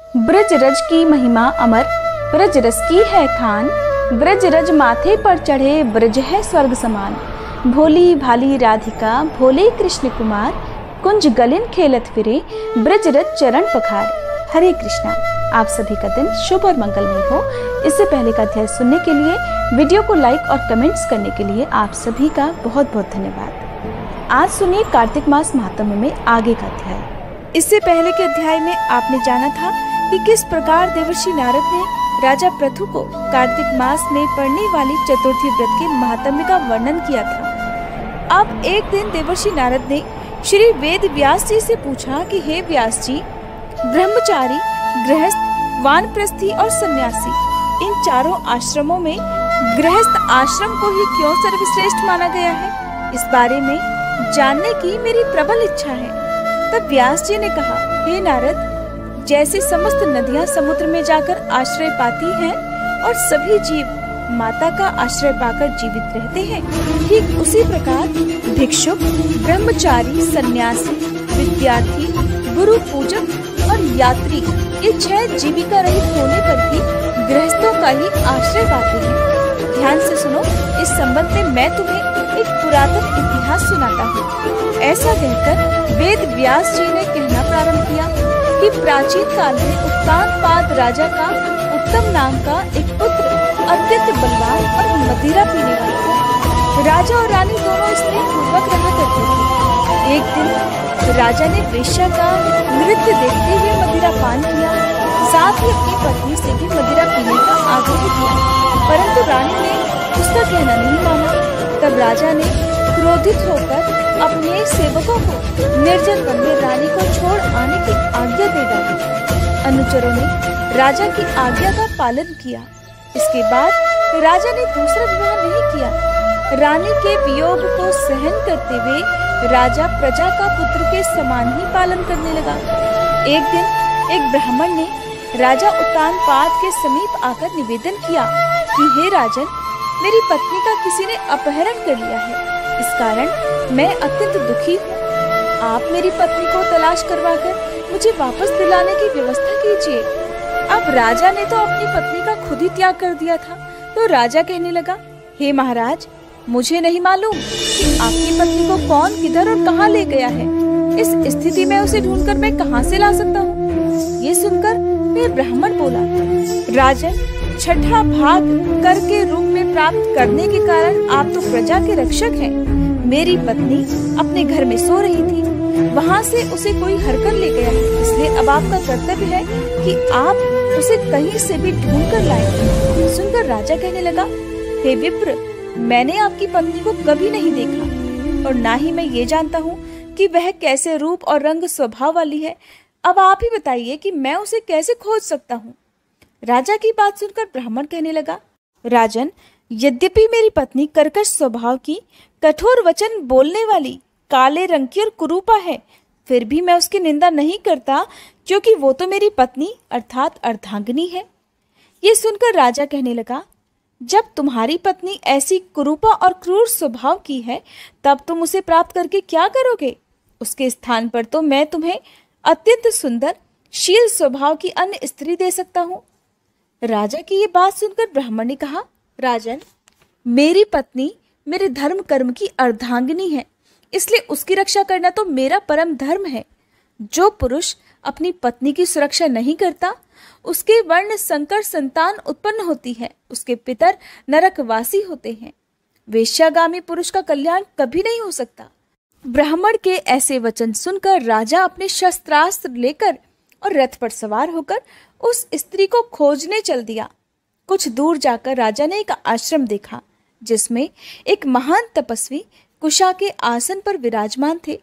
ब्रज रज की महिमा अमर, ब्रज रस की है खान। ब्रज रज माथे पर चढ़े, ब्रज है स्वर्ग समान। भोली भाली राधिका, भोले कृष्ण कुमार। कुंज गलिन खेलत फिरे, ब्रज रज चरण पखार। हरे कृष्णा। आप सभी का दिन शुभ और मंगलमय हो। इससे पहले का अध्याय सुनने के लिए, वीडियो को लाइक और कमेंट्स करने के लिए आप सभी का बहुत बहुत धन्यवाद। आज सुनिए कार्तिक मास महात्म्य में आगे का अध्याय। इससे पहले के अध्याय में आपने जाना था कि किस प्रकार देवर्षि नारद ने राजा पृथु को कार्तिक मास में पड़ने वाली चतुर्थी व्रत के महात्म्य का वर्णन किया था। अब एक दिन देवर्षि नारद ने श्री वेद व्यास जी से पूछा कि हे व्यास जी, ब्रह्मचारी, गृहस्थ, वानप्रस्थी और सन्यासी, इन चारों आश्रमों में गृहस्थ आश्रम को ही क्यों सर्वश्रेष्ठ माना गया है? इस बारे में जानने की मेरी प्रबल इच्छा है। तब व्यास जी ने कहा, हे नारद, जैसे समस्त नदियां समुद्र में जाकर आश्रय पाती हैं और सभी जीव माता का आश्रय पाकर जीवित रहते हैं, ठीक उसी प्रकार भिक्षुक, ब्रह्मचारी, सन्यासी, विद्यार्थी, गुरु पूजक और यात्री, ये 6 जीविका रहित होने पर भी गृहस्थों का ही आश्रय पाते हैं। ध्यान से सुनो, इस संबंध में मैं तुम्हें एक पुरातन इतिहास सुनाता हूँ। ऐसा कहकर वेद व्यास जी ने कहना प्रारंभ किया कि प्राचीन काल में उत्तानपाद राजा का उत्तम नाम का एक पुत्र अत्यंत बलवान और मदिरा पीने वाला था। राजा और रानी दोनों स्नेह पूर्वक रहा करते थे। एक दिन राजा ने वेश्या का नृत्य देखते हुए मदिरा पान किया, साथ ही अपनी पत्नी से भी मदिरा पीने का आग्रह किया, परंतु रानी ने उसका कहना नहीं माना। तब राजा ने क्रोधित होकर अपने सेवकों को निर्जन वन में रानी को छोड़ आने की आज्ञा दे डाली। अनुचरों ने राजा की आज्ञा का पालन किया। इसके बाद राजा ने दूसरा विवाह नहीं किया। रानी के वियोग को सहन करते हुए राजा प्रजा का पुत्र के समान ही पालन करने लगा। एक दिन एक ब्राह्मण ने राजा उत्तानपाद के समीप आकर निवेदन किया कि हे राजन, मेरी पत्नी का किसी ने अपहरण कर लिया है। इस कारण मैं अत्यंत दुखी हूँ। आप मेरी पत्नी को तलाश करवाकर मुझे वापस दिलाने की व्यवस्था कीजिए। अब राजा ने तो अपनी पत्नी का खुद ही त्याग कर दिया था, तो राजा कहने लगा, हे महाराज, मुझे नहीं मालूम कि आपकी पत्नी को कौन, किधर और कहाँ ले गया है। इस स्थिति में उसे ढूंढकर मैं कहाँ से ला सकता हूँ? ये सुनकर फिर ब्राह्मण बोला, राजन, छठा भाग कर के रूप में प्राप्त करने के कारण आप तो प्रजा के रक्षक हैं। मेरी पत्नी अपने घर में सो रही थी, वहाँ से उसे कोई हरकर ले गया, इसलिए अब आपका कर्तव्य है कि आप उसे कहीं से भी ढूंढ कर लाएं। सुनकर राजा कहने लगा, हे विप्र, मैंने आपकी पत्नी को कभी नहीं देखा और ना ही मैं ये जानता हूँ कि वह कैसे रूप और रंग स्वभाव वाली है। अब आप ही बताइए कि मैं उसे कैसे खोज सकता हूँ? राजा की बात सुनकर ब्राह्मण कहने लगा, राजन, यद्यपि मेरी पत्नी कर्कश स्वभाव की, कठोर वचन बोलने वाली, काले रंग की और कुरूपा है, फिर भी मैं उसकी निंदा नहीं करता, क्योंकि वो तो मेरी पत्नी अर्थात अर्धांगिनी है। ये सुनकर राजा कहने लगा, जब तुम्हारी पत्नी ऐसी कुरूपा और क्रूर स्वभाव की है, तब तुम उसे प्राप्त करके क्या करोगे? उसके स्थान पर तो मैं तुम्हें अत्यंत सुंदर, शील स्वभाव की अन्य स्त्री दे सकता हूँ। राजा की ये बात सुनकर ब्राह्मण ने कहा, राजन, मेरी पत्नी मेरे धर्म कर्म की अर्धांगिनी है, इसलिए उसकी रक्षा करना तो मेरा परम धर्म है। जो पुरुष अपनी पत्नी की सुरक्षा नहीं करता, उसके वर्ण संकर संतान उत्पन्न होती है, उसके पितर नरकवासी होते हैं। वेश्यागामी पुरुष का कल्याण कभी नहीं हो सकता। ब्राह्मण के ऐसे वचन सुनकर राजा अपने शस्त्रास्त्र लेकर और रथ पर सवार होकर उस स्त्री को खोजने चल दिया। कुछ दूर जाकर राजा ने एक आश्रम देखा, जिसमें एक महान तपस्वी कुशा के आसन पर विराजमान थे।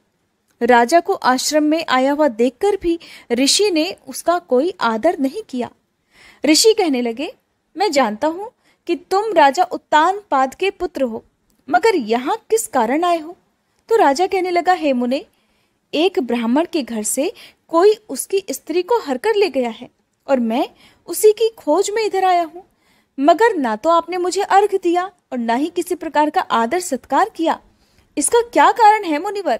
राजा को आश्रम में आया हुआ देखकर भी ऋषि ने उसका कोई आदर नहीं किया। ऋषि कहने लगे, मैं जानता हूँ कि तुम राजा उत्तानपाद के पुत्र हो, मगर यहाँ किस कारण आए हो? तो राजा कहने लगा, हे मुने, एक ब्राह्मण के घर से कोई उसकी स्त्री को हरकर ले गया है और मैं उसी की खोज में इधर आया हूँ, मगर ना तो आपने मुझे अर्घ दिया और ना ही किसी प्रकार का आदर सत्कार किया। इसका क्या कारण है मुनिवर?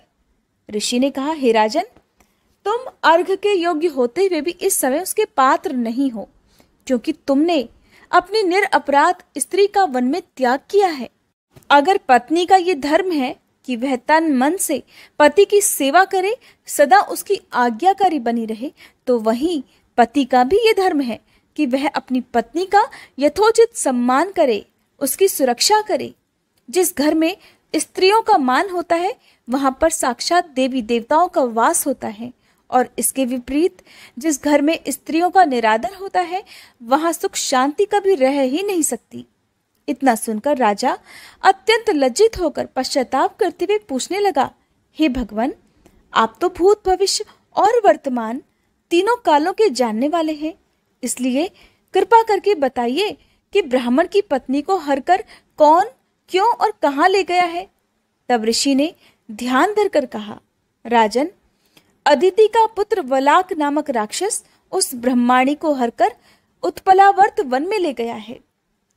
ऋषि ने कहा, हे राजन, तुम अर्घ के योग्य होते हुए भी इस समय उसके पात्र नहीं हो, क्योंकि तुमने अपनी निरपराध स्त्री का वन में त्याग किया है। अगर पत्नी का ये धर्म है कि वह तन मन से पति की सेवा करे, सदा उसकी आज्ञाकारी बनी रहे, तो वहीं पति का भी ये धर्म है कि वह अपनी पत्नी का यथोचित सम्मान करे, उसकी सुरक्षा करे। जिस घर में स्त्रियों का मान होता है वहां पर साक्षात देवी देवताओं का वास होता है, और इसके विपरीत जिस घर में स्त्रियों का निरादर होता है वहां सुख शांति कभी रह ही नहीं सकती। इतना सुनकर राजा अत्यंत लज्जित होकर पश्चाताप करते हुए पूछने लगा, हे भगवान, आप तो भूत भविष्य और वर्तमान तीनों कालों के जानने वाले हैं, इसलिए कृपा करके बताइए कि ब्राह्मण की पत्नी को हरकर कौन, क्यों और कहाँ ले गया है। तब ऋषि ने ध्यान धरकर कहा, राजन, अदिति का पुत्र वलाक नामक राक्षस उस ब्रह्माणी को हरकर उत्पलावर्त वन में ले गया है।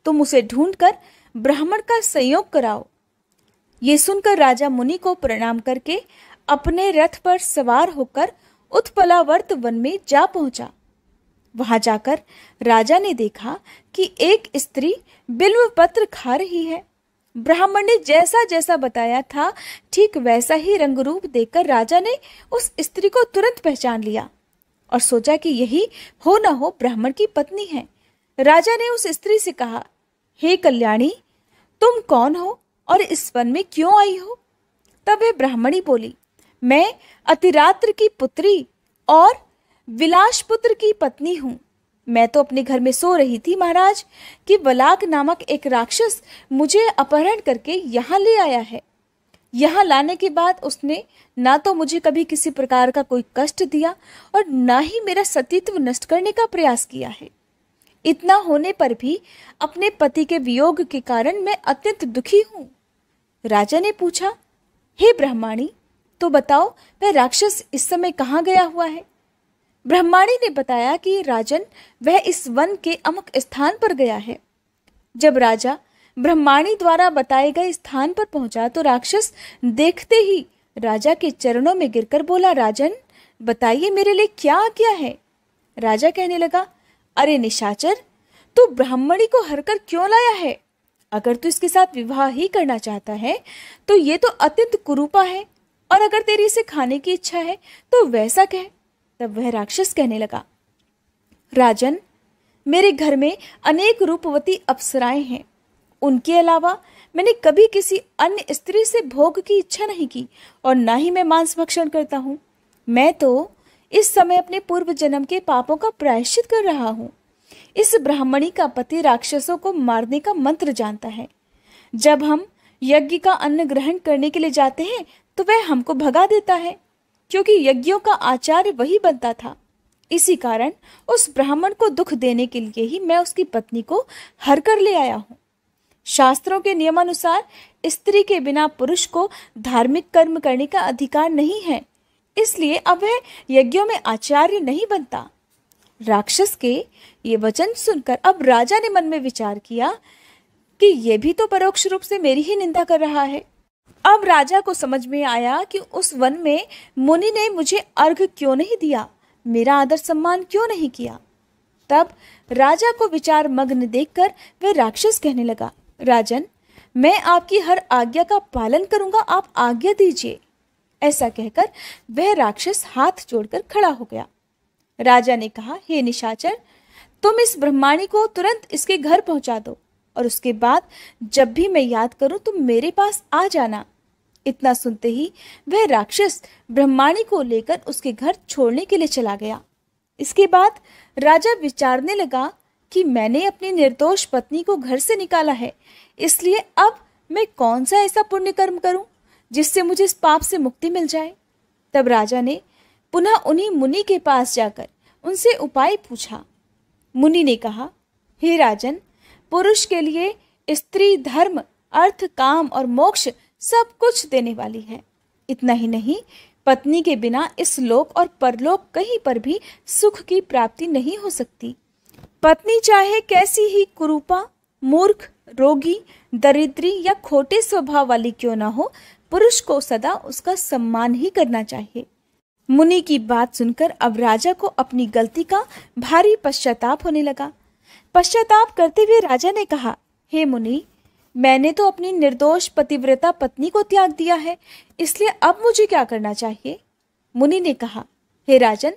तुम उसे ढूंढकर ब्राह्मण का संयोग कराओ। ये सुनकर राजा मुनि को प्रणाम करके अपने रथ पर सवार होकर उत्पलावर्त वन में जा पहुंचा। वहां जाकर राजा ने देखा कि एक स्त्री बिल्व पत्र खा रही है। ब्राह्मण ने जैसा जैसा बताया था ठीक वैसा ही रंग रूप देखकर राजा ने उस स्त्री को तुरंत पहचान लिया और सोचा कि यही हो न हो ब्राह्मण की पत्नी है। राजा ने उस स्त्री से कहा, हे कल्याणी, तुम कौन हो और इस वन में क्यों आई हो? तब वह ब्राह्मणी बोली, मैं अतिरात्र की पुत्री और विलासपुत्र की पत्नी हूँ। मैं तो अपने घर में सो रही थी महाराज कि वलाक नामक एक राक्षस मुझे अपहरण करके यहाँ ले आया है। यहाँ लाने के बाद उसने ना तो मुझे कभी किसी प्रकार का कोई कष्ट दिया और ना ही मेरा सतीत्व नष्ट करने का प्रयास किया है। इतना होने पर भी अपने पति के वियोग के कारण मैं अत्यंत दुखी हूँ। राजा ने पूछा, हे ब्रह्माणी, तो बताओ वह राक्षस इस समय कहाँ गया हुआ है? ब्रह्माणी ने बताया कि राजन, वह इस वन के अमुक स्थान पर गया है। जब राजा ब्रह्माणी द्वारा बताए गए स्थान पर पहुंचा तो राक्षस देखते ही राजा के चरणों में गिरकर बोला, राजन, बताइए मेरे लिए क्या आज्ञा है? राजा कहने लगा, अरे निशाचर, तू ब्राह्मणी को हरकर क्यों लाया है? अगर तू इसके साथ विवाह ही करना चाहता है तो ये तो अत्यंत कुरूपा है, और अगर तेरी इसे खाने की इच्छा है तो वैसा कह। तब वह राक्षस कहने लगा, राजन, मेरे घर में अनेक रूपवती अप्सराएं हैं। उनके अलावा मैंने कभी किसी अन्य स्त्री से भोग की इच्छा नहीं की और ना ही मैं मांस भक्षण करता हूँ। मैं तो इस समय अपने पूर्व जन्म के पापों का प्रायश्चित कर रहा हूँ। इस ब्राह्मणी का पति राक्षसों को मारने का मंत्र जानता है। जब हम यज्ञ का अन्न ग्रहण करने के लिए जाते हैं तो वह हमको भगा देता है, क्योंकि यज्ञों का आचार्य वही बनता था। इसी कारण उस ब्राह्मण को दुख देने के लिए ही मैं उसकी पत्नी को हर कर ले आया हूँ। शास्त्रों के नियमानुसार स्त्री के बिना पुरुष को धार्मिक कर्म करने का अधिकार नहीं है, इसलिए अब वह यज्ञों में आचार्य नहीं बनता। राक्षस के ये वचन सुनकर अब राजा ने मन में विचार किया कि यह भी तो परोक्ष रूप से मेरी ही निंदा कर रहा है। अब राजा को समझ में आया कि उस वन में मुनि ने मुझे अर्घ क्यों नहीं दिया, मेरा आदर सम्मान क्यों नहीं किया। तब राजा को विचार मग्न देखकर वह राक्षस कहने लगा, राजन, मैं आपकी हर आज्ञा का पालन करूंगा, आप आज्ञा दीजिए। ऐसा कहकर वह राक्षस हाथ जोड़कर खड़ा हो गया। राजा ने कहा, हे निशाचर, तुम इस ब्रह्माणी को तुरंत इसके घर पहुंचा दो और उसके बाद जब भी मैं याद करूं तुम मेरे पास आ जाना। इतना सुनते ही वह राक्षस ब्रह्माणी को लेकर उसके घर छोड़ने के लिए चला गया। इसके बाद राजा विचारने लगा कि मैंने अपनी निर्दोष पत्नी को घर से निकाला है, इसलिए अब मैं कौन सा ऐसा पुण्य कर्म करूं जिससे मुझे इस पाप से मुक्ति मिल जाए। तब राजा ने पुनः उन्हीं मुनि के पास जाकर उनसे उपाय पूछा। मुनि ने कहा, हे राजन, पुरुष के लिए स्त्री धर्म, अर्थ, काम और मोक्ष सब कुछ देने वाली है। इतना ही नहीं, पत्नी के बिना इस लोक और परलोक कहीं पर भी सुख की प्राप्ति नहीं हो सकती। पत्नी चाहे कैसी ही कुरूपा, मूर्ख, रोगी, दरिद्री या खोटे स्वभाव वाली क्यों ना हो, पुरुष को सदा उसका सम्मान ही करना चाहिए। मुनि की बात सुनकर अब राजा को अपनी गलती का भारी पश्चाताप होने लगा। पश्चाताप करते हुए राजा ने कहा, हे मुनि, मैंने तो अपनी निर्दोष पतिव्रता पत्नी को त्याग दिया है, इसलिए अब मुझे क्या करना चाहिए? मुनि ने कहा, हे राजन,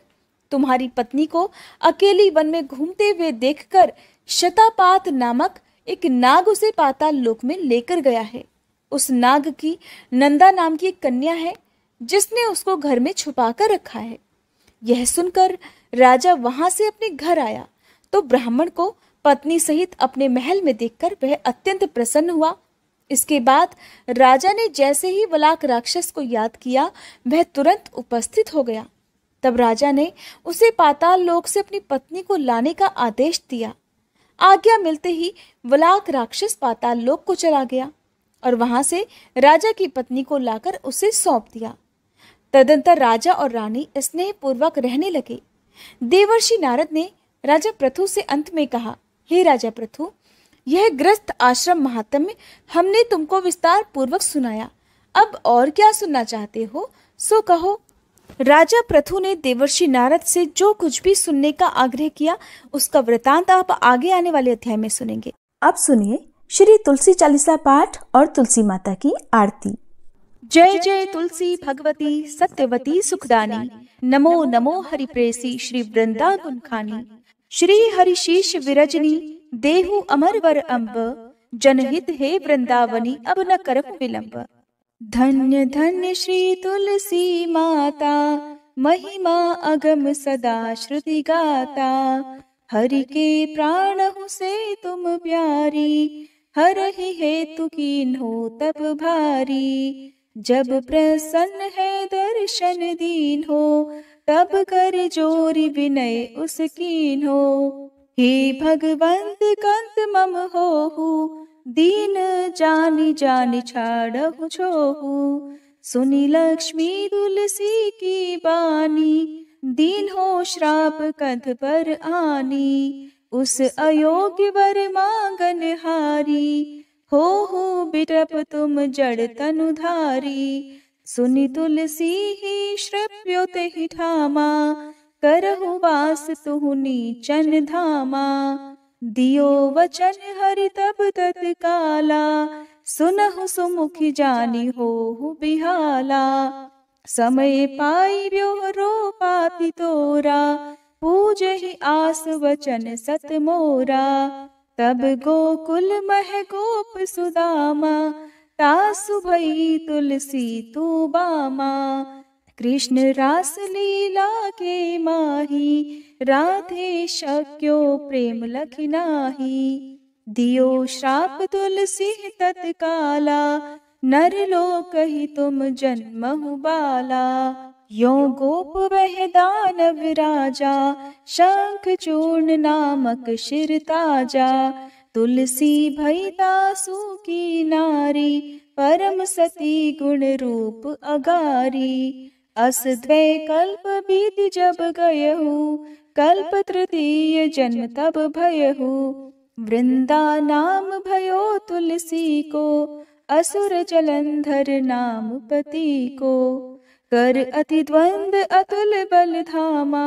तुम्हारी पत्नी को अकेली वन में घूमते हुए देखकर शतापात नामक एक नाग उसे पाताल लोक में लेकर गया है। उस नाग की नंदा नाम की एक कन्या है, जिसने उसको घर में छुपा कर रखा है। यह सुनकर राजा वहां से अपने घर आया तो ब्राह्मण को पत्नी सहित अपने महल में देखकर वह अत्यंत प्रसन्न हुआ। इसके बाद राजा ने जैसे ही वलाक राक्षस को याद किया, वह तुरंत उपस्थित हो गया। तब राजा ने उसे पाताल लोक से अपनी पत्नी को लाने का आदेश दिया। आज्ञा मिलते ही वलाक राक्षस पाताल लोक को चला गया और वहां से राजा की पत्नी को लाकर उसे सौंप दिया। तदंतर राजा और रानी स्नेह पूर्वक रहने लगे। देवर्षि नारद ने राजा पृथु से अंत में कहा, हे राजा पृथु, यह गृहस्थ आश्रम महात्म्य हमने तुमको विस्तार पूर्वक सुनाया। अब और क्या सुनना चाहते हो सो कहो। राजा पृथु ने देवर्षि नारद से जो कुछ भी सुनने का आग्रह किया, उसका वृतांत आप आगे आने वाले अध्याय में सुनेंगे। अब सुनिए श्री तुलसी चालीसा पाठ और तुलसी माता की आरती। जय जय तुलसी भगवती सत्यवती सुखदानी, नमो नमो हरिप्रेसी श्री वृंदा गुणखानी। श्री हरिशीष विरजनी देहु अमर वर अम्ब, जनहित हे वृंदावनी अब न करहु विलंब। धन्य धन्य श्री तुलसी माता, महिमा अगम सदा श्रुति गाता। हरि के प्राणहु से तुम प्यारी, हरहि हेतु कीन्हो तप भारी। जब प्रसन्न है दर्शन दीन हो, तब कर जोरी विनय उस कीन्हो। हे भगवंत कंत मम होहु, दीन जानि जानि छाड़हु छोहु। सुनि लक्ष्मी तुलसी की बानी, दीन हो श्राप कंठ पर आनी। उस अयोग्य वर मांगन हारी, हो बिटप तुम जड़ तनुधारी। सुनि तुलसी ही श्रव्यो तेहि ठामा, करहु वास तुहु नीचन धामा। दियो वचन हरि तब तत्काला, सुनहु सुमुखी जानी होहु बिहाला। समय पाई ब्योहरो पाति तोरा, पूजहि आस वचन सत मोरा। तब गोकुल मह गोप सुदामा, तासु भई तुलसी तू बामा। कृष्ण रास लीला के माही, राधे शक्यो प्रेम लखि नाही। दियो श्राप तुलसी तत्काला, नर लोक ही तुम जन्महु बाला। यो गोप वह दानव राजा, शंख चूर्ण नामक शिर ताजा। तुलसी भई दासु की नारी, परम सती गुण रूप अगारी। अस द्वै कल्प बीति जब गयहु, कल्प तृतीय जन्म तब भयहु। वृंदा नाम भयो तुलसी को, असुर जलंधर नाम पति को। कर अति द्वंद अतुल बल धामा,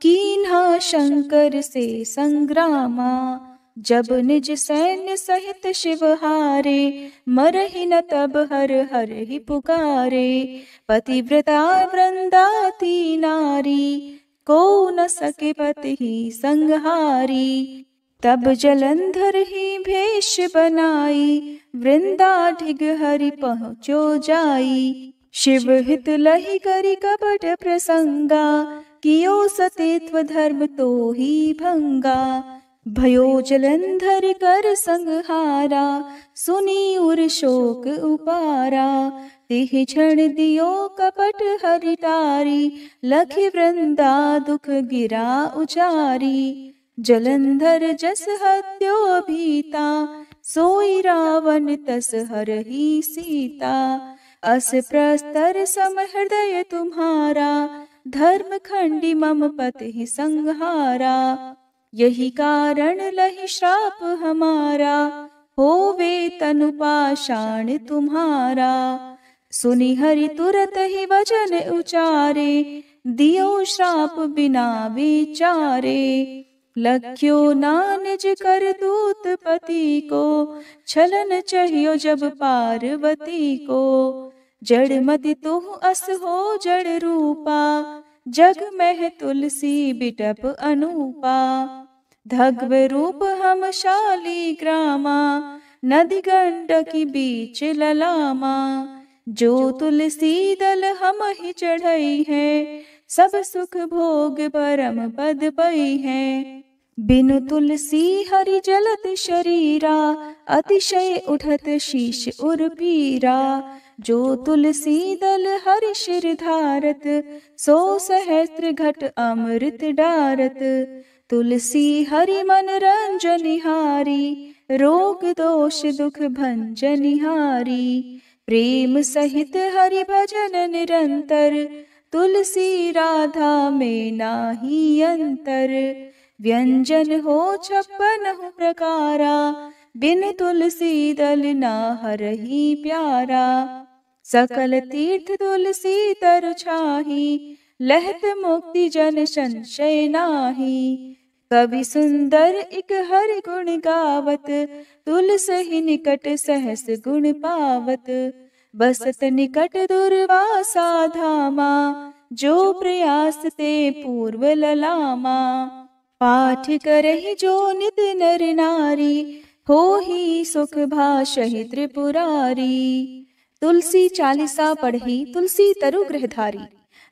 कीन्हा शंकर से संग्रामा। जब निज सैन्य सहित शिव हारे, मरहि न तब हर हर ही पुकारे। पतिव्रता वृंदाती नारी, को न सके पति ही संहारी। तब जलंधर ही भेष बनाई, वृंदा ढिग हरि पहुँचो जाई। शिव हित लहि करि कपट प्रसंगा, कियो सतेत्व धर्म तो ही भंगा। भयो जलंधर कर संहारा, सुनी उर शोक उपारा। तिहि क्षण दियो कपट हरि टारी, लखि वृंदा दुख गिरा उचारी। जलंधर जस हत्यो भीता, सोई रावण तस हरहि सीता। अस प्रस्तर सम हृदय तुम्हारा, धर्म खंडी मम पति संहारा। यही कारण लहि श्राप हमारा, होवे तनु पाषाण तुम्हारा। सुनि हरि तुरत ही वचन उचारे, दियो श्राप बिना विचारे। लख्यो ना निज कर दूत पति को, छलन चाहियो जब पार्वती को। जड़ मति तुह अस हो जड़ रूपा, जग में तुलसी बिटप अनूपा। धग्व रूप हम शाली ग्रामा, नदी गंडकी बीच ललामा। जो तुलसी दल हम ही चढ़ई है, सब सुख भोग परम पद पई है। बिनु तुलसी हरि जलत शरीरा, अतिशय उठत शीश उर पीरा। जो तुलसी दल हरि शिर धारत, सो सहस्त्र घट अमृत डारत। तुलसी हरि मन रंजनिहारी, रोग दोष दुख भंजनिहारी। प्रेम सहित हरि भजन निरंतर, तुलसी राधा में नाही अंतर। व्यंजन हो 56 प्रकारा, बिन तुलसी दल ना हरहि प्यारा। सकल तीर्थ तुलसी तर छाही, लहत मुक्ति जन संशय नाही। कवि सुंदर इक हरि गुण गावत, तुलसी निकट सहस गुण पावत। बसत निकट दुर्वासा धामा, जो प्रयास ते पूर्व ललामा। पाठ करहि जो नित नर नारी, होहि सुख भाषहि त्रिपुरारी। तुलसी चालीसा पढ़ी तुलसी तरु गृहधारी,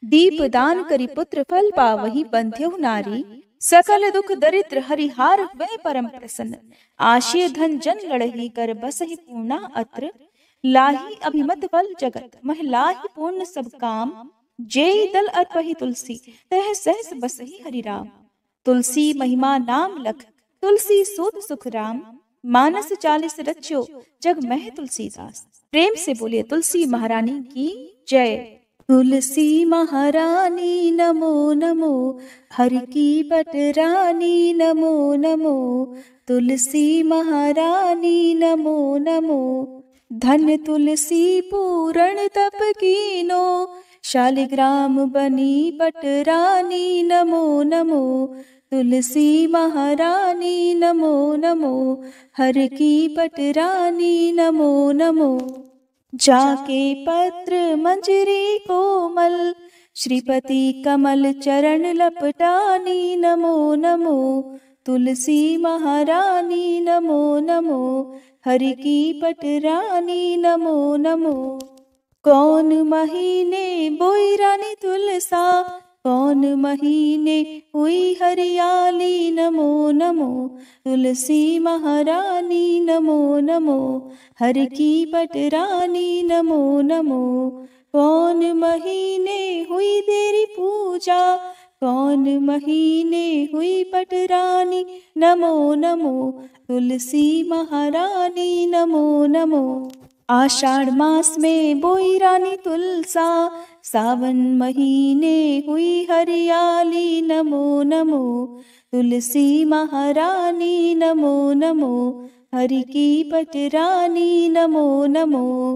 दीप दान करी पुत्र फल पावहि बंध्यहु नारी। सकल दुख दरिद्र हरिहार वै परम प्रसन्न, आशीय धन जन लड़ही कर बसहि पूर्णा अत्र। लाही अभिमत फल जगत, मह लाही पूर्ण सब काम। जेहि दल अर्पहि तुलसी, तह सहस बसहि हरि राम। तुलसी महिमा नाम लख, तुलसी सूत सुख राम। मानस 40 रच्यो, जग मह तुलसीदास। प्रेम से बोलिए तुलसी महारानी की जय। तुलसी महारानी नमो नमो, हरि की पटरानी नमो नमो। तुलसी महारानी नमो नमो, धन तुलसी पूरण तप कीनो। शालिग्राम बनी पटरानी नमो नमो। तुलसी महारानी नमो नमो, हरि की पटरानी नमो नमो। जाके पत्र मंजरी कोमल, श्रीपति कमल चरण लपटानी नमो नमो। तुलसी महारानी नमो नमो, हरि की पटरानी नमो नमो। कौन महीने बोई रानी तुलसा, कौन महीने हुई हरियाली नमो नमो। तुलसी महारानी नमो नमो, हरि की पटरानी नमो नमो। कौन महीने हुई तेरी पूजा, कौन महीने हुई पटरानी नमो नमो। तुलसी महारानी नमो नमो। आषाढ़ मास में बोई रानी तुलसा, सावन महीने हुई हरियाली नमो नमो। तुलसी महारानी नमो नमो, हरि की पटरानी नमो नमो।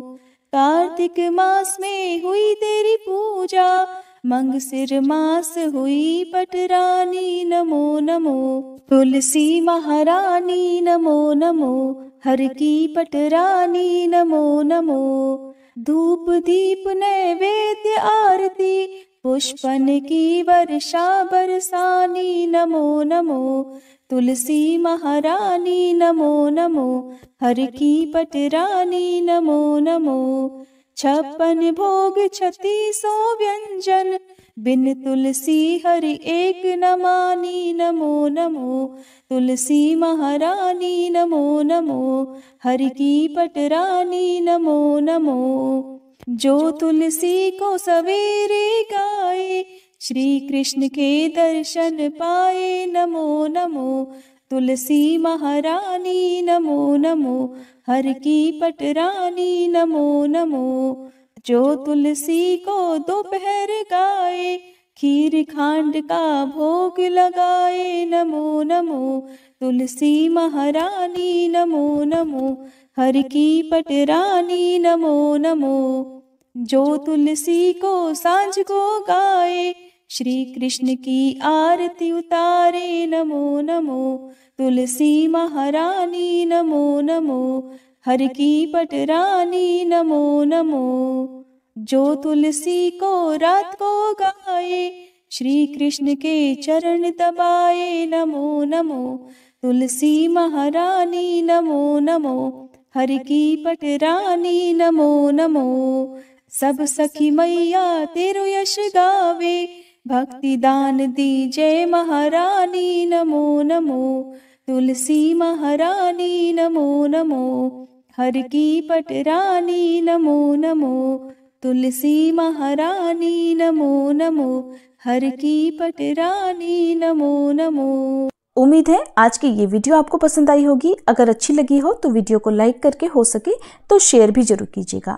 कार्तिक मास में हुई तेरी पूजा, मंगसिर मास हुई पटरानी नमो नमो। तुलसी महारानी नमो नमो, हरि की पटरानी नमो नमो। धूप दीप नैवेद्य आरती, पुष्पन की वर्षा बरसानी नमो नमो। तुलसी महारानी नमो नमो, हरि की पटरानी नमो नमो। 56 भोग 3600 व्यंजन, बिन तुलसी हरि एक न मानी नमो नमो। तुलसी महारानी नमो नमो, हरि की पटरानी नमो नमो। जो तुलसी को सवेरे गाए, श्री कृष्ण के दर्शन पाए नमो नमो। तुलसी महारानी नमो नमो, हरि की पटरानी नमो नमो। जो तुलसी को दोपहर गाए, खीर खांड का भोग लगाए नमो नमो। तुलसी महारानी नमो नमो, हरि की पटरानी नमो नमो। जो तुलसी को सांझ को गाए, श्री कृष्ण की आरती उतारे नमो नमो। तुलसी महारानी नमो नमो। हर की पटरानी नमो नमो। जो तुलसी को रात को गाए श्री कृष्ण के चरण दबाए नमो नमो। तुलसी महारानी नमो नमो। हर की पटरानी नमो नमो। सब सखी मैया तेरो यश गावे भक्ति दान दी जय महारानी नमो नमो। तुलसी महारानी नमो नमो। हर की पटरानी नमो नमो। तुलसी महारानी नमो नमो। हर की पटरानी नमो नमो। उम्मीद है आज की ये वीडियो आपको पसंद आई होगी। अगर अच्छी लगी हो तो वीडियो को लाइक करके हो सके तो शेयर भी जरूर कीजिएगा।